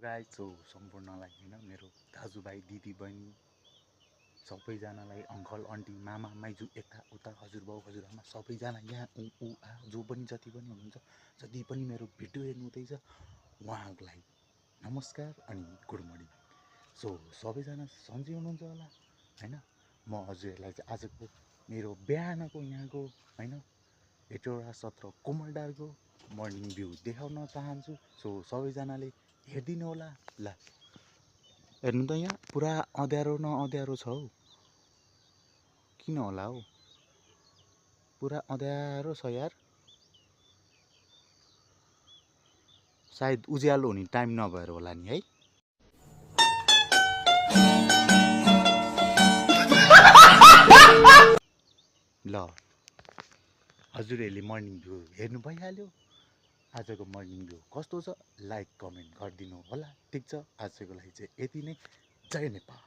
Guys so सम्पूर्णलाई हैन मेरो दाजुभाइ दिदीबहिनी सबैजनालाई अङ्कल आन्टी मामा माइजू यता उता हजुरबाउ हजुरआमा सबैजना यहाँ ऊ आ जो पनि जति पनि हुनुहुन्छ जति पनि मेरो भिडियो हेर्नुहुँदैछ उहाँहरूलाई नमस्कार अनि गुड मर्निङ। सो सबैजना सन्चै हुनुहुन्छ होला हैन। म हजुरहरूलाई चाहिँ आजको मेरो बिहानको यहाँको हैन हेटौडा सत्र कोमलडारको मर्निङ भ्यू देखाउन चाहन्छु। सो सबैजनाले हेरिदिनु होला। ल हेर्नु त यहाँ पुरा अँध्यारो न अँध्यारो छ हौ, किन होला हौ, पुरा अँध्यारो छ यार। सायद उज्यालो हुने टाइम नभएर होला नि है। ल हजुरहरूले मर्निङ भ्यू हेर्नु भइहाल्यो। आजको मर्निङ भ्यू कस्तो छ लाइक कमेन्ट गरिदिनु होला। ठिक छ, आजको लागि चाहिँ यति नै। जय नेपाल।